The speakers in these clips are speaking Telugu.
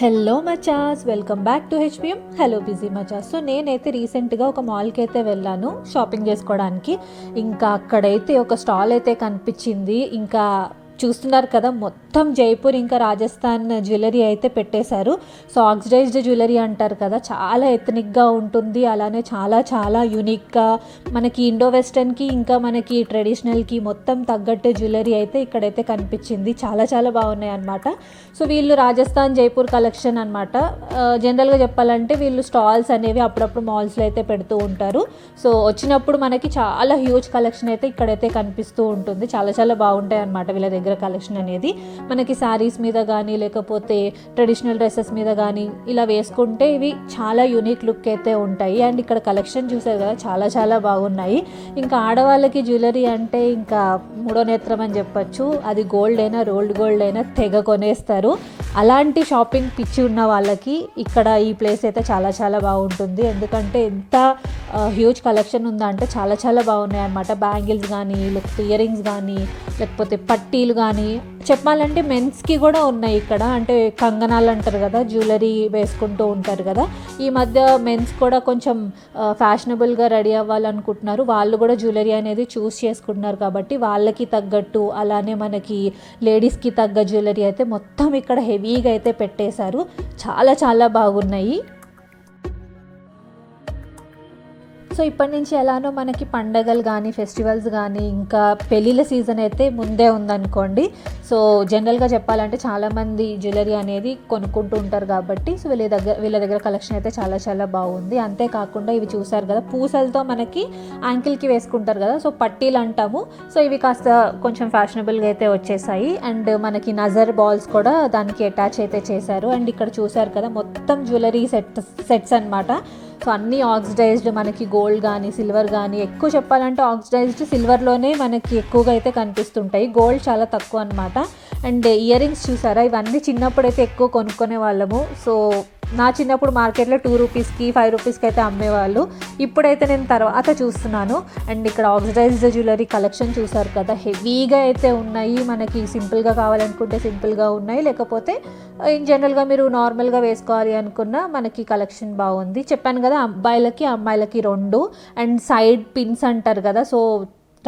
హలో మచాస్, welcome back to HPM hello busy మచాస్. సో నేనైతే రీసెంట్గా ఒక మాల్కి అయితే వెళ్ళాను షాపింగ్ చేసుకోవడానికి. ఇంకా అక్కడైతే ఒక స్టాల్ అయితే కనిపించింది. ఇంకా చూస్తున్నారు కదా, మొత్తం జైపూర్ ఇంకా రాజస్థాన్ జ్యువెలరీ అయితే పెట్టేశారు. సో ఆక్సిడైజ్డ్ జ్యువెలరీ అంటారు కదా, చాలా ఎథనిక్గా ఉంటుంది. అలానే చాలా చాలా యూనిక్గా మనకి ఇండో వెస్టర్న్కి ఇంకా మనకి ట్రెడిషనల్కి మొత్తం తగ్గట్టు జ్యువెలరీ అయితే ఇక్కడైతే కనిపించింది. చాలా చాలా బాగున్నాయి అన్నమాట. సో వీళ్ళు రాజస్థాన్ జైపూర్ కలెక్షన్ అనమాట. జనరల్గా చెప్పాలంటే వీళ్ళు స్టాల్స్ అనేవి అప్పుడప్పుడు మాల్స్లో అయితే పెడుతూ ఉంటారు. సో వచ్చినప్పుడు మనకి చాలా హ్యూజ్ కలెక్షన్ అయితే ఇక్కడైతే కనిపిస్తూ ఉంటుంది. చాలా చాలా బాగుంటాయి అన్నమాట వీళ్ళ దగ్గర కలెక్షన్ అనేది. మనకి శారీస్ మీద కానీ లేకపోతే ట్రెడిషనల్ డ్రెస్సెస్ మీద కానీ ఇలా వేసుకుంటే ఇవి చాలా యూనిక్ లుక్ అయితే ఉంటాయి. అండ్ ఇక్కడ కలెక్షన్ చూసారు కదా, చాలా చాలా బాగున్నాయి. ఇంకా ఆడవాళ్ళకి జ్యువెలరీ అంటే ఇంకా మూడో నేత్రం అని చెప్పచ్చు. అది గోల్డ్ అయినా రోల్డ్ గోల్డ్ అయినా తెగ కొనేస్తారు. అలాంటి షాపింగ్ పిచ్చి ఉన్న వాళ్ళకి ఇక్కడ ఈ ప్లేస్ అయితే చాలా చాలా బాగుంటుంది. ఎందుకంటే ఎంత హ్యూజ్ కలెక్షన్ ఉందంటే చాలా చాలా బాగున్నాయి అన్నమాట. బ్యాంగిల్స్ కానీ లేకపోతే ఇయర్ రింగ్స్ కానీ లేకపోతే పట్టీలు కానీ, చెప్పాలంటే మెన్స్కి కూడా ఉన్నాయి ఇక్కడ. అంటే కంగనాలు అంటారు కదా, జ్యువెలరీ వేసుకుంటూ ఉంటారు కదా. ఈ మధ్య మెన్స్ కూడా కొంచెం ఫ్యాషనబుల్గా రెడీ అవ్వాలనుకుంటున్నారు. వాళ్ళు కూడా జ్యువెలరీ అనేది చూస్ చేసుకుంటున్నారు కాబట్టి వాళ్ళకి తగ్గట్టు, అలానే మనకి లేడీస్కి తగ్గ జ్యువెలరీ అయితే మొత్తం ఇక్కడ హెవీగా అయితే పెట్టేశారు. చాలా చాలా బాగున్నాయి. సో ఇప్పటి నుంచి ఎలానో మనకి పండగలు కానీ ఫెస్టివల్స్ కానీ ఇంకా పెళ్ళిళ్ళ సీజన్ అయితే ముందే ఉందనుకోండి. సో జనరల్గా చెప్పాలంటే చాలామంది జ్యువెలరీ అనేది కొనుక్కుంటూ ఉంటారు కాబట్టి సో వీళ్ళ దగ్గర కలెక్షన్ అయితే చాలా చాలా బాగుంది. అంతేకాకుండా ఇవి చూసారు కదా, పూసలతో మనకి యాంకిల్కి వేసుకుంటారు కదా, సో పట్టీలు అంటాము. సో ఇవి కాస్త కొంచెం ఫ్యాషనబుల్గా అయితే వచ్చేసాయి. అండ్ మనకి నజర్ బాల్స్ కూడా దానికి అటాచ్ అయితే చేశారు. అండ్ ఇక్కడ చూసారు కదా, మొత్తం జ్యువెలరీ సెట్స్ అనమాట. సో అన్నీ ఆక్సిడైజ్డ్, మనకి గోల్డ్ కానీ సిల్వర్ కానీ, ఎక్కువ చెప్పాలంటే ఆక్సిడైజ్డ్ సిల్వర్లోనే మనకి ఎక్కువగా అయితే కనిపిస్తుంటాయి. గోల్డ్ చాలా తక్కువ అనమాట. అండ్ ఇయర్ రింగ్స్ చూసారా, ఇవన్నీ చిన్నప్పుడైతే ఎక్కువ కొనుక్కునే వాళ్ళము. సో నా చిన్నప్పుడు మార్కెట్లో 2 రూపీస్కి 5 రూపీస్కి అయితే అమ్మేవాళ్ళు. ఇప్పుడైతే నేను తర్వాత చూస్తున్నాను. అండ్ ఇక్కడ ఆక్సిడైజ్డ్ జ్యువెలరీ కలెక్షన్ చూసారు కదా, హెవీగా అయితే ఉన్నాయి. మనకి సింపుల్గా కావాలనుకుంటే సింపుల్గా ఉన్నాయి, లేకపోతే ఇన్ జనరల్గా మీరు నార్మల్గా వేసుకోవాలి అనుకున్న మనకి కలెక్షన్ బాగుంది. చెప్పాను కదా, అబ్బాయిలకి అమ్మాయిలకి 2. అండ్ సైడ్ పిన్స్ అంటారు కదా, సో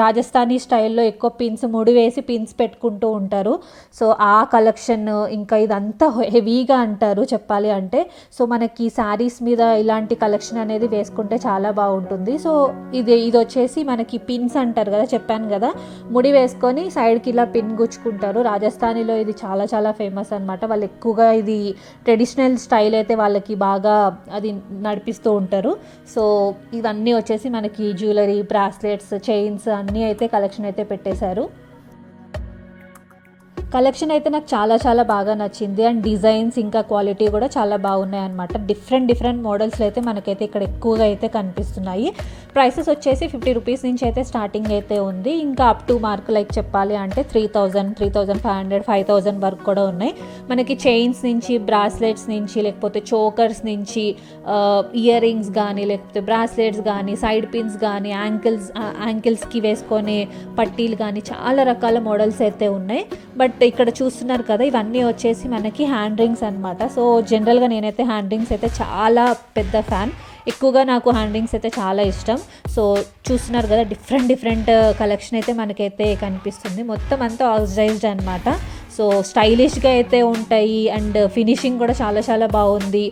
రాజస్థానీ స్టైల్లో ఎక్కువ పిన్స్ ముడి వేసి పిన్స్ పెట్టుకుంటూ ఉంటారు. సో ఆ కలెక్షన్, ఇంకా ఇదంతా హెవీగా అంటారు చెప్పాలి అంటే. సో మనకి శారీస్ మీద ఇలాంటి కలెక్షన్ అనేది వేసుకుంటే చాలా బాగుంటుంది. సో ఇది వచ్చేసి మనకి పిన్స్ అంటారు కదా, చెప్పాను కదా, ముడి వేసుకొని సైడ్కి ఇలా పిన్ గుచ్చుకుంటారు. రాజస్థానీలో ఇది చాలా చాలా ఫేమస్ అనమాట. వాళ్ళు ఎక్కువగా ఇది ట్రెడిషనల్ స్టైల్ అయితే వాళ్ళకి బాగా అది నడిపిస్తూ ఉంటారు. సో ఇవన్నీ వచ్చేసి మనకి జ్యువెలరీ, బ్రాస్లెట్స్, చైన్స్ అన్నీ అయితే కలెక్షన్ అయితే పెట్టేశారు. కలెక్షన్ అయితే నాకు చాలా చాలా బాగా నచ్చింది. అండ్ డిజైన్స్ ఇంకా క్వాలిటీ కూడా చాలా బాగున్నాయి అనమాట. డిఫరెంట్ మోడల్స్లో అయితే మనకైతే ఇక్కడ ఎక్కువగా అయితే కనిపిస్తున్నాయి. ప్రైసెస్ వచ్చేసి 50 రూపీస్ నుంచి అయితే స్టార్టింగ్ అయితే ఉంది. ఇంకా అప్ టు మార్క్ లైక్ చెప్పాలి అంటే 3000, 3500, 5000 వరకు కూడా ఉన్నాయి. మనకి చైన్స్ నుంచి, బ్రాస్లెట్స్ నుంచి, లేకపోతే చోకర్స్ నుంచి, ఇయర్ రింగ్స్ కానీ లేకపోతే బ్రాస్లెట్స్ కానీ, సైడ్ పిన్స్ కానీ, యాంకిల్స్కి వేసుకొని పట్టీలు కానీ, చాలా రకాల మోడల్స్ అయితే ఉన్నాయి. బట్ ఇక్కడ చూస్తున్నారు కదా, ఇవన్నీ వచ్చేసి మనకి హ్యాండ్ రింగ్స్ అనమాట. సో జనరల్గా నేనైతే హ్యాండ్ రింగ్స్ అయితే చాలా పెద్ద ఫ్యాన్. ఎక్కువగా నాకు హ్యాండ్ రింగ్స్ అయితే చాలా ఇష్టం. సో చూస్తున్నారు కదా, డిఫరెంట్ కలెక్షన్ అయితే మనకైతే కనిపిస్తుంది. మొత్తం అంతా ఆక్సిడైజ్డ్ అనమాట. సో స్టైలిష్గా అయితే ఉంటాయి. అండ్ ఫినిషింగ్ కూడా చాలా చాలా బాగుంది.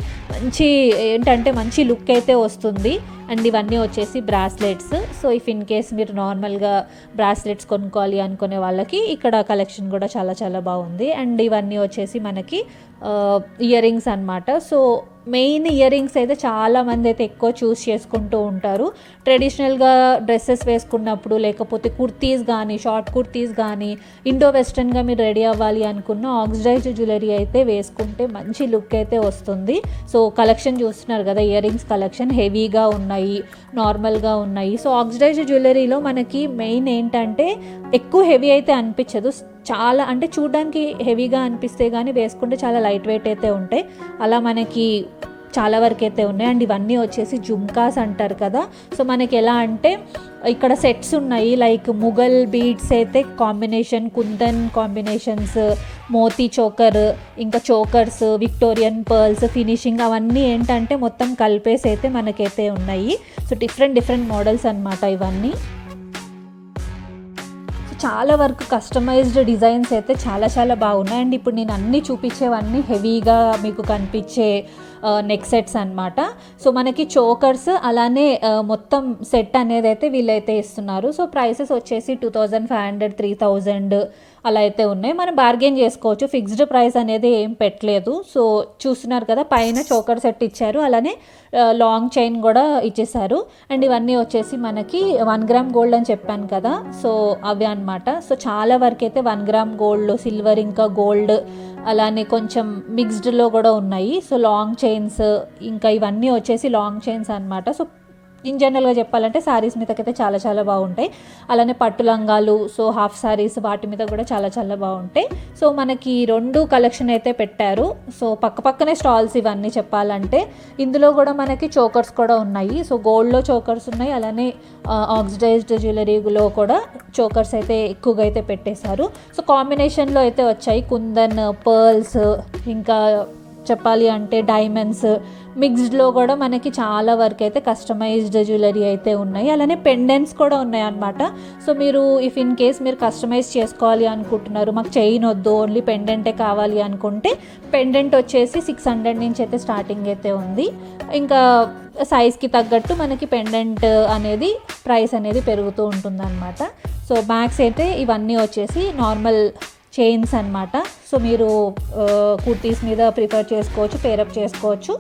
మంచి లుక్ అయితే వస్తుంది. అండ్ ఇవన్నీ వచ్చేసి bracelets. So if in case మీరు నార్మల్గా బ్రాస్లెట్స్ కొనుక్కోవాలి అనుకునే వాళ్ళకి ఇక్కడ కలెక్షన్ కూడా చాలా చాలా బాగుంది. అండ్ ఇవన్నీ వచ్చేసి మనకి ఇయర్ రింగ్స్ అనమాట. సో మెయిన్ ఇయర్ రింగ్స్ అయితే చాలామంది అయితే ఎక్కువ చూస్ చేసుకుంటూ ఉంటారు. ట్రెడిషనల్గా డ్రెస్సెస్ వేసుకున్నప్పుడు, లేకపోతే కుర్తీస్ కానీ, షార్ట్ కుర్తీస్ కానీ, ఇండో వెస్టర్న్గా మీరు రెడీ అవ్వాలి అనుకున్న ఆక్సిడైజ్డ్ జ్యువెలరీ అయితే వేసుకుంటే మంచి లుక్ అయితే వస్తుంది. సో కలెక్షన్ చూస్తున్నారు కదా, ఇయర్ రింగ్స్ కలెక్షన్ హెవీగా ఉన్నాయి, నార్మల్గా ఉన్నాయి. సో ఆక్సిడైజ్డ్ జ్యువెలరీలో మనకి మెయిన్ ఏంటంటే ఎక్కువ హెవీ అయితే అనిపించదు. చాలా అంటే చూడడానికి హెవీగా అనిపిస్తే కానీ వేసుకుంటే చాలా లైట్ వెయిట్ అయితే ఉంటాయి. అలా మనకి చాలా వరకు అయితే ఉన్నాయి. అండ్ ఇవన్నీ వచ్చేసి జుమ్కాస్ అంటారు కదా. సో మనకి ఎలా అంటే ఇక్కడ సెట్స్ ఉన్నాయి, లైక్ ముఘల్ బీడ్స్ అయితే కాంబినేషన్, కుందన్ కాంబినేషన్స్, మోతీ చోకర్, ఇంకా చోకర్స్, విక్టోరియన్ పర్ల్స్, ఫినిషింగ్ అవన్నీ ఏంటంటే మొత్తం కలిపేసి అయితే మనకైతే ఉన్నాయి. సో డిఫరెంట్ మోడల్స్ అన్నమాట ఇవన్నీ. చాలా వరకు కస్టమైజ్డ్ డిజైన్స్ అయితే చాలా బాగున్నాయి. అండ్ ఇప్పుడు నేను అన్నీ చూపించేవన్నీ హెవీగా మీకు కనిపించే నెక్ సెట్స్ అనమాట. సో మనకి చోకర్స్ అలానే మొత్తం సెట్ అనేది అయితే వీళ్ళైతే ఇస్తున్నారు. సో ప్రైసెస్ వచ్చేసి 2500, 3000 అలా అయితే ఉన్నాయి. మనం బార్గెన్ చేసుకోవచ్చు, ఫిక్స్డ్ ప్రైస్ అనేది ఏం పెట్టలేదు. సో చూస్తున్నారు కదా, పైన చోకర్ సెట్ ఇచ్చారు, అలానే లాంగ్ చైన్ కూడా ఇచ్చేసారు. అండ్ ఇవన్నీ వచ్చేసి మనకి 1 గ్రామ్ గోల్డ్ అని చెప్పాను కదా, సో అవి అనమాట. సో చాలా వరకు అయితే 1 గ్రామ్ గోల్డ్, సిల్వర్ ఇంకా గోల్డ్ అలానే కొంచెం మిక్స్డ్లో కూడా ఉన్నాయి. సో లాంగ్ చైన్స్, ఇంకా ఇవన్నీ వచ్చేసి లాంగ్ చైన్స్ అనమాట. సో ఇన్ జనరల్గా చెప్పాలంటే శారీస్ మీదకైతే చాలా బాగుంటాయి. అలానే పట్టు లంగాలు, సో హాఫ్ శారీస్, వాటి మీద కూడా చాలా బాగుంటాయి. సో మనకి 2 కలెక్షన్ అయితే పెట్టారు. సో పక్కనే స్టాల్స్ ఇవన్నీ చెప్పాలంటే. ఇందులో కూడా మనకి చోకర్స్ కూడా ఉన్నాయి. సో గోల్డ్లో చోకర్స్ ఉన్నాయి, అలానే ఆక్సిడైజ్డ్ జ్యువెలరీలో కూడా చోకర్స్ అయితే ఎక్కువగా అయితే పెట్టేశారు. సో కాంబినేషన్లో అయితే వచ్చాయి కుందన్, పర్ల్స్, ఇంకా చెప్పాలి అంటే డైమండ్స్, మిక్స్డ్లో కూడా మనకి చాలా వరకు అయితే కస్టమైజ్డ్ జ్యువెలరీ అయితే ఉన్నాయి. అలానే పెండెంట్స్ కూడా ఉన్నాయి అన్నమాట. సో మీరు ఇఫ్ ఇన్ కేస్ మీరు కస్టమైజ్ చేసుకోవాలి అనుకుంటున్నారు, మాకు చైన్ వద్దు, ఓన్లీ పెండెంటే కావాలి అనుకుంటే పెండెంట్ వచ్చేసి 600 నుంచి అయితే స్టార్టింగ్ అయితే ఉంది. ఇంకా సైజ్కి తగ్గట్టు మనకి పెండెంట్ అనేది ప్రైస్ అనేది పెరుగుతూ ఉంటుంది అన్నమాట. సో బ్యాగ్స్ అయితే ఇవన్నీ వచ్చేసి నార్మల్ చైన్స్ అనమాట. సో మీరు కుర్తీస్ మీద ప్రిఫర్ చేసుకోవచ్చు, పేరప్ చేసుకోవచ్చు,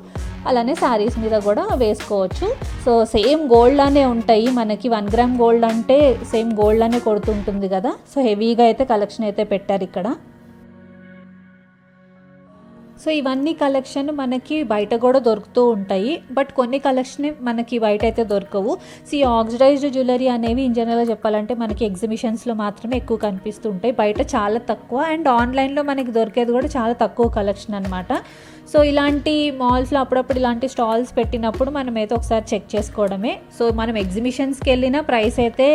అలానే శారీస్ మీద కూడా వేసుకోవచ్చు. సో సేమ్ గోల్డ్ లానే ఉంటాయి మనకి. 1 గ్రామ్ గోల్డ్ అంటే సేమ్ గోల్డ్ లానే కొడుతుంటుంది కదా. సో హెవీగా అయితే కలెక్షన్ అయితే పెట్టారు ఇక్కడ. సో ఇవన్నీ కలెక్షన్ మనకి బయట కూడా దొరుకుతూ ఉంటాయి, బట్ కొన్ని కలెక్షన్ మనకి బయట అయితే దొరకవు. సో ఈ ఆక్సిడైజ్డ్ జ్యువెలరీ అనేవి ఇన్ జనరల్గా చెప్పాలంటే మనకి ఎగ్జిబిషన్స్లో మాత్రమే ఎక్కువ కనిపిస్తూ ఉంటాయి, బయట చాలా తక్కువ. అండ్ ఆన్లైన్లో మనకి దొరికేది కూడా చాలా తక్కువ కలెక్షన్ అనమాట. సో ఇలాంటి మాల్స్లో అప్పుడప్పుడు ఇలాంటి స్టాల్స్ పెట్టినప్పుడు మనం అయితే ఒకసారి చెక్ చేసుకోవడమే. సో మనం ఎగ్జిబిషన్స్కి వెళ్ళిన ప్రైస్ అయితే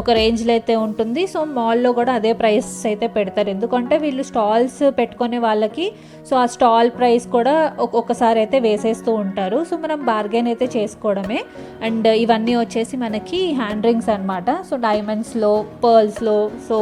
ఒక రేంజ్లో అయితే ఉంటుంది. సో మాల్లో కూడా అదే ప్రైస్ అయితే పెడతారు, ఎందుకంటే వీళ్ళు స్టాల్స్ పెట్టుకునే వాళ్ళకి సో ఆ స్టాల్ ప్రైస్ కూడా ఒక్కొక్కసారి అయితే వేసేస్తూ ఉంటారు. సో మనం బార్గెన్ అయితే చేసుకోవడమే. అండ్ ఇవన్నీ వచ్చేసి మనకి హ్యాండ్ రింగ్స్ అనమాట. సో డైమండ్స్లో, పర్ల్స్లో, సో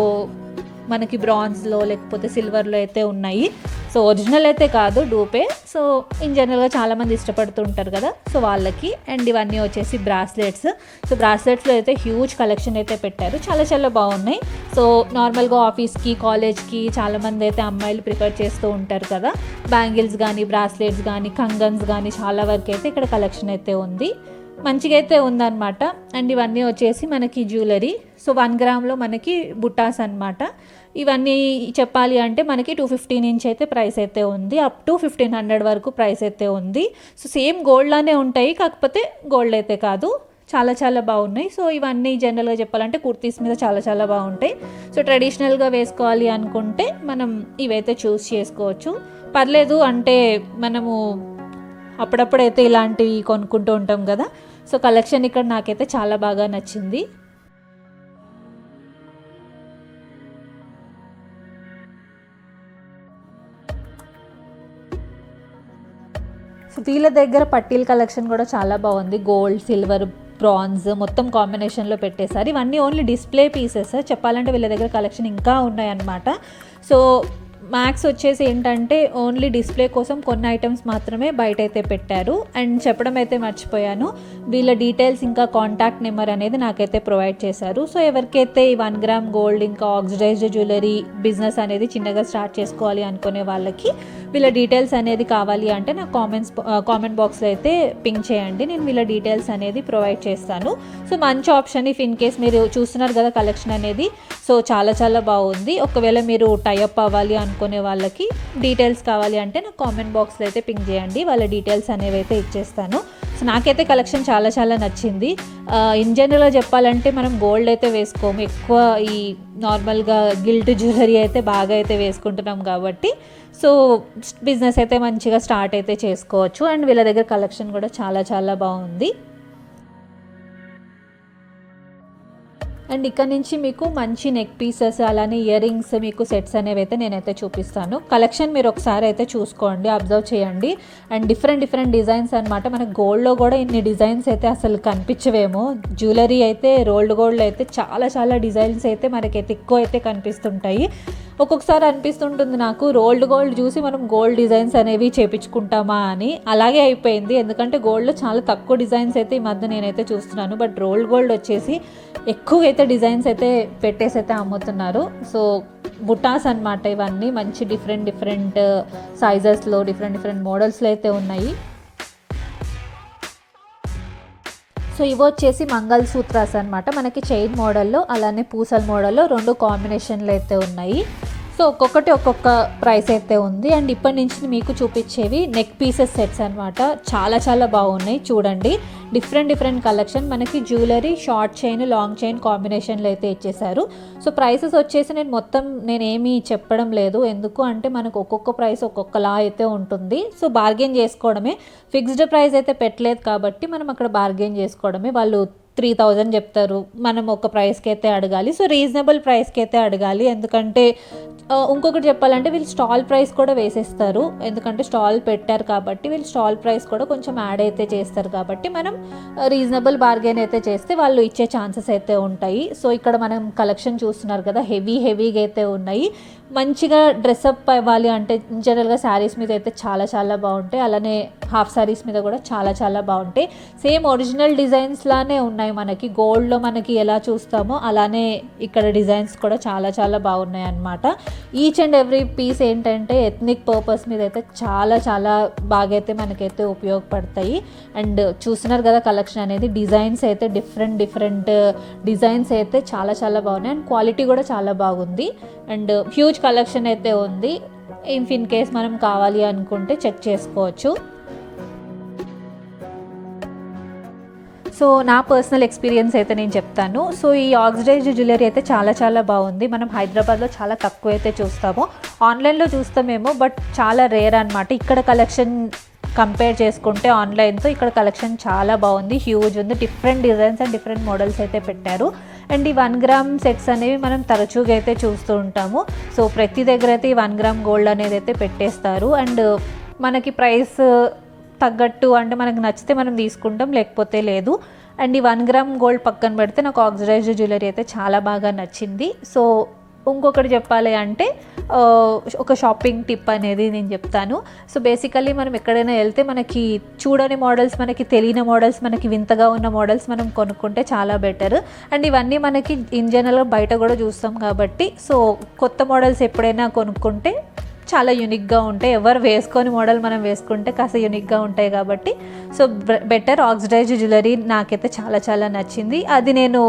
మనకి బ్రాంజ్లో లేకపోతే సిల్వర్లో అయితే ఉన్నాయి. సో ఒరిజినల్ అయితే కాదు, డూపే. సో ఇన్ జనరల్గా చాలామంది ఇష్టపడుతుంటారు కదా, సో వాళ్ళకి. అండ్ ఇవన్నీ వచ్చేసి బ్రాస్లెట్స్. సో బ్రాస్లెట్స్లో అయితే హ్యూజ్ కలెక్షన్ అయితే పెట్టారు, చాలా బాగున్నాయి. సో నార్మల్గా ఆఫీస్కి, కాలేజ్కి చాలామంది అయితే అమ్మాయిలు ప్రిఫర్ చేస్తూ ఉంటారు కదా, బ్యాంగిల్స్ కానీ, బ్రాస్లెట్స్ కానీ, కంగన్స్ కానీ చాలా వరకు అయితే ఇక్కడ కలెక్షన్ అయితే ఉంది, మంచిగా అయితే ఉందన్నమాట. అండ్ ఇవన్నీ వచ్చేసి మనకి జ్యువెలరీ. సో 1 గ్రామ్లో మనకి బుట్టాస్ అనమాట. ఇవన్నీ చెప్పాలి అంటే మనకి 250 నుంచి అయితే ప్రైస్ అయితే ఉంది, అప్ టు 1500 వరకు ప్రైస్ అయితే ఉంది. సో సేమ్ గోల్డ్లానే ఉంటాయి, కాకపోతే గోల్డ్ అయితే కాదు. చాలా బాగున్నాయి. సో ఇవన్నీ జనరల్గా చెప్పాలంటే కుర్తీస్ మీద చాలా బాగుంటాయి. సో ట్రెడిషనల్గా వేసుకోవాలి అనుకుంటే మనం ఇవైతే చూస్ చేసుకోవచ్చు, పర్లేదు. అంటే మనము అప్పుడప్పుడైతే ఇలాంటివి కొనుక్కుంటూ ఉంటాం కదా. సో కలెక్షన్ ఇక్కడ నాకైతే చాలా బాగా నచ్చింది. సో వీళ్ళ దగ్గర పట్టీల కలెక్షన్ కూడా చాలా బాగుంది, గోల్డ్, సిల్వర్, బ్రాంజ్ మొత్తం కాంబినేషన్లో పెట్టేశారు. ఇవన్నీ ఓన్లీ డిస్ప్లే పీసెస్, చెప్పాలంటే వీళ్ళ దగ్గర కలెక్షన్ ఇంకా ఉన్నాయన్నమాట. సో మ్యాక్స్ వచ్చేసి ఏంటంటే ఓన్లీ డిస్ప్లే కోసం కొన్ని ఐటమ్స్ మాత్రమే బయట అయితే పెట్టారు. అండ్ చెప్పడం అయితే మర్చిపోయాను, వీళ్ళ డీటెయిల్స్ ఇంకా కాంటాక్ట్ నెంబర్ అనేది నాకైతే ప్రొవైడ్ చేశారు. సో ఎవరికైతే ఈ 1 గ్రామ్ గోల్డ్ ఇంకా ఆక్సిడైజ్డ్ జ్యువెలరీ బిజినెస్ అనేది చిన్నగా స్టార్ట్ చేసుకోవాలి అనుకునే వాళ్ళకి వీళ్ళ డీటెయిల్స్ అనేది కావాలి అంటే నాకు కామెంట్ బాక్స్లో అయితే పింక్ చేయండి, నేను వీళ్ళ డీటెయిల్స్ అనేది ప్రొవైడ్ చేస్తాను. సో మంచి ఆప్షన్, ఇఫ్ ఇన్ కేస్ మీరు చూస్తున్నారు కదా కలెక్షన్ అనేది, సో చాలా బాగుంది. ఒకవేళ మీరు టైఅప్ అవ్వాలి అనుకునే వాళ్ళకి డీటెయిల్స్ కావాలి అంటే నాకు కామెంట్ బాక్స్లో అయితే పింక్ చేయండి, వాళ్ళ డీటెయిల్స్ అనేవి అయితే ఇచ్చేస్తాను. సో నాకైతే కలెక్షన్ చాలా చాలా నచ్చింది. ఇన్ జనరల్గా చెప్పాలంటే మనం గోల్డ్ అయితే వేసుకోము, ఎక్కువ ఈ నార్మల్గా గిల్ట్ జ్యువెలరీ అయితే బాగా అయితే వేసుకుంటున్నాం కాబట్టి సో బిజినెస్ అయితే మంచిగా స్టార్ట్ అయితే చేసుకోవచ్చు. అండ్ వీళ్ళ దగ్గర కలెక్షన్ కూడా చాలా చాలా బాగుంది. అండ్ ఇక్కడ నుంచి మీకు మంచి నెక్ పీసెస్ అలానే ఇయర్ రింగ్స్ మీకు సెట్స్ అనేవి అయితే నేనైతే చూపిస్తాను. కలెక్షన్ మీరు ఒకసారి అయితే చూసుకోండి, అబ్జర్వ్ చేయండి. అండ్ డిఫరెంట్ డిజైన్స్ అనమాట. మనకు గోల్డ్లో కూడా ఇన్ని డిజైన్స్ అయితే అసలు కనిపించవేమో. జ్యువెలరీ అయితే రోల్డ్ గోల్డ్ అయితే చాలా చాలా డిజైన్స్ అయితే మనకైతే ఎక్కువ అయితే కనిపిస్తుంటాయి. ఒక్కొక్కసారి అనిపిస్తుంటుంది నాకు రోల్డ్ గోల్డ్ చూసి మనం గోల్డ్ డిజైన్స్ అనేవి చేపించుకుంటామా అని. అలాగే అయిపోయింది, ఎందుకంటే గోల్డ్లో చాలా తక్కువ డిజైన్స్ అయితే ఈ మధ్య నేనైతే చూస్తున్నాను. బట్ రోల్డ్ గోల్డ్ వచ్చేసి ఎక్కువ అయితే డిజైన్స్ అయితే పెట్టేసి అయితే అమ్ముతున్నారు. సో బుటాస్ అనమాట ఇవన్నీ, మంచి డిఫరెంట్ సైజెస్లో డిఫరెంట్ మోడల్స్లో అయితే ఉన్నాయి. సో ఇవి వచ్చేసి మంగళ సూత్రాస్ అనమాట. మనకి చైన్ మోడల్లో అలానే పూసల మోడల్లో 2 కాంబినేషన్లు అయితే ఉన్నాయి. సో ఒక్కొక్కటి ఒక్కొక్క ప్రైస్ అయితే ఉంది. అండ్ ఇప్పటి నుంచి మీకు చూపించేవి నెక్ పీసెస్ సెట్స్ అనమాట. చాలా చాలా బాగున్నాయి చూడండి. డిఫరెంట్ కలెక్షన్ మనకి jewellery, short chain, long chain కాంబినేషన్లో అయితే ఇచ్చేసారు. సో ప్రైసెస్ వచ్చేసి నేనేమీ చెప్పడం లేదు, ఎందుకు అంటే మనకు ఒక్కొక్క ప్రైస్ ఒక్కొక్కలా అయితే ఉంటుంది. సో బార్గెన్ చేసుకోవడమే, ఫిక్స్డ్ ప్రైస్ అయితే పెట్టలేదు కాబట్టి మనం అక్కడ బార్గెన్ చేసుకోవడమే. వాళ్ళు 3000 చెప్తారు, మనం ఒక ప్రైస్కి అయితే అడగాలి. సో రీజనబుల్ ప్రైస్కి అయితే అడగాలి, ఎందుకంటే ఇంకొకటి చెప్పాలంటే వీళ్ళు స్టాల్ ప్రైస్ కూడా వేసేస్తారు. ఎందుకంటే స్టాల్ పెట్టారు కాబట్టి వీళ్ళు స్టాల్ ప్రైస్ కూడా కొంచెం యాడ్ అయితే చేస్తారు కాబట్టి మనం రీజనబుల్ బార్గెన్ అయితే చేస్తే వాళ్ళు ఇచ్చే ఛాన్సెస్ అయితే ఉంటాయి. సో ఇక్కడ మనం కలెక్షన్ చూస్తున్నారు కదా, హెవీగా అయితే ఉన్నాయి. మంచిగా డ్రెస్అప్ అవ్వాలి అంటే జనరల్గా శారీస్ మీద అయితే చాలా చాలా బాగుంటాయి, అలానే హాఫ్ శారీస్ మీద కూడా చాలా చాలా బాగుంటాయి. సేమ్ ఒరిజినల్ డిజైన్స్ లానే ఉన్నాయి. మనకి గోల్డ్లో మనకి ఎలా చూస్తామో అలానే ఇక్కడ డిజైన్స్ కూడా చాలా చాలా బాగున్నాయి అన్నమాట. ఈచ్ అండ్ ఎవ్రీ పీస్ ఏంటంటే ఎథ్నిక్ పర్పస్ మీద అయితే చాలా చాలా బాగా అయితే మనకైతే ఉపయోగపడతాయి. అండ్ చూస్తున్నారు కదా కలెక్షన్ అనేది, డిజైన్స్ అయితే డిఫరెంట్ డిజైన్స్ అయితే చాలా చాలా బాగున్నాయి. అండ్ క్వాలిటీ కూడా చాలా బాగుంది. అండ్ హ్యూజ్ కలెక్షన్ అయితే ఉంది. ఇన్ కేస్ మనం కావాలి అనుకుంటే చెక్ చేసుకోవచ్చు. సో నా పర్సనల్ ఎక్స్పీరియన్స్ అయితే నేను చెప్తాను. సో ఈ ఆక్సిడైజ్డ్ జ్యువెలరీ అయితే చాలా చాలా బాగుంది. మనం హైదరాబాద్లో చాలా తక్కువ అయితే చూస్తాము, ఆన్లైన్లో చూస్తామేమో, బట్ చాలా రేర్ అనమాట. ఇక్కడ కలెక్షన్ కంపేర్ చేసుకుంటే ఆన్లైన్తో ఇక్కడ కలెక్షన్ చాలా బాగుంది, హ్యూజ్ ఉంది. Different designs and different models అయితే పెట్టారు. అండ్ ఈ 1 గ్రామ్ సెట్స్ అనేవి మనం తరచుగా అయితే చూస్తూ ఉంటాము. సో ప్రతి దగ్గర అయితే ఈ 1 గ్రామ్ గోల్డ్ అనేది అయితే పెట్టేస్తారు. అండ్ మనకి ప్రైస్ తగ్గట్టు అంటే మనకు నచ్చితే మనం తీసుకుంటాం, లేకపోతే లేదు. అండ్ ఈ 1 గ్రామ్ గోల్డ్ పక్కన పెడితే నాకు ఆక్సిడైజ్డ్ జ్యువెలరీ అయితే చాలా బాగా నచ్చింది. సో ఇంకొకటి చెప్పాలి అంటే ఒక షాపింగ్ టిప్ అనేది నేను చెప్తాను. సో బేసికల్లీ మనం ఎక్కడైనా వెళ్తే మనకి చూడని మోడల్స్, మనకి తెలియని మోడల్స్, మనకి వింతగా ఉన్న మోడల్స్ మనం కొనుక్కుంటే చాలా బెటర్. అండ్ ఇవన్నీ మనకి ఇన్ జనరల్గా బయట కూడా చూస్తాం కాబట్టి సో కొత్త మోడల్స్ ఎప్పుడైనా కొనుక్కుంటే చాలా యూనిక్గా ఉంటాయి. ఎవరు వేసుకొని మోడల్ మనం వేసుకుంటే కాస్త యూనిక్గా ఉంటాయి కాబట్టి సో బెటర్ ఆక్సిడైజ్డ్ జ్యువెలరీ నాకైతే చాలా చాలా నచ్చింది. అది నేను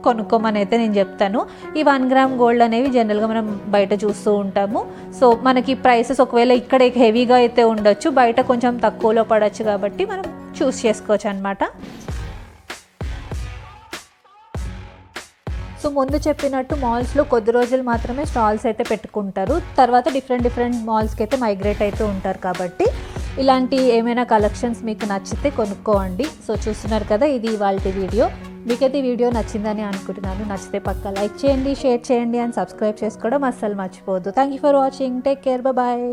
కొనుక్కోమని అయితే నేను చెప్తాను. ఈ 1 గ్రామ్ గోల్డ్ అనేవి జనరల్గా మనం బయట చూస్తూ ఉంటాము. సో మనకి ప్రైసెస్ ఒకవేళ ఇక్కడ హెవీగా అయితే ఉండొచ్చు, బయట కొంచెం తక్కువలో పడవచ్చు కాబట్టి మనం చూస్ చేసుకోవచ్చు అనమాట. సో ముందు చెప్పినట్టు మాల్స్లో కొద్ది రోజులు మాత్రమే స్టాల్స్ అయితే పెట్టుకుంటారు, తర్వాత డిఫరెంట్ మాల్స్కి అయితే మైగ్రేట్ అయితే ఉంటారు. కాబట్టి ఇలాంటి ఏమైనా కలెక్షన్స్ మీకు నచ్చితే కొనుక్కోండి. సో చూస్తున్నారు కదా, ఇది ఇవాళ వీడియో. మీకైతే ఈ వీడియో నచ్చిందని అనుకుంటున్నాను. నచ్చితే పక్కా లైక్ చేయండి, షేర్ చేయండి అండ్ సబ్స్క్రైబ్ చేసుకోవడం అస్సలు మర్చిపోవద్దు. Thank you for watching. Take care, bye.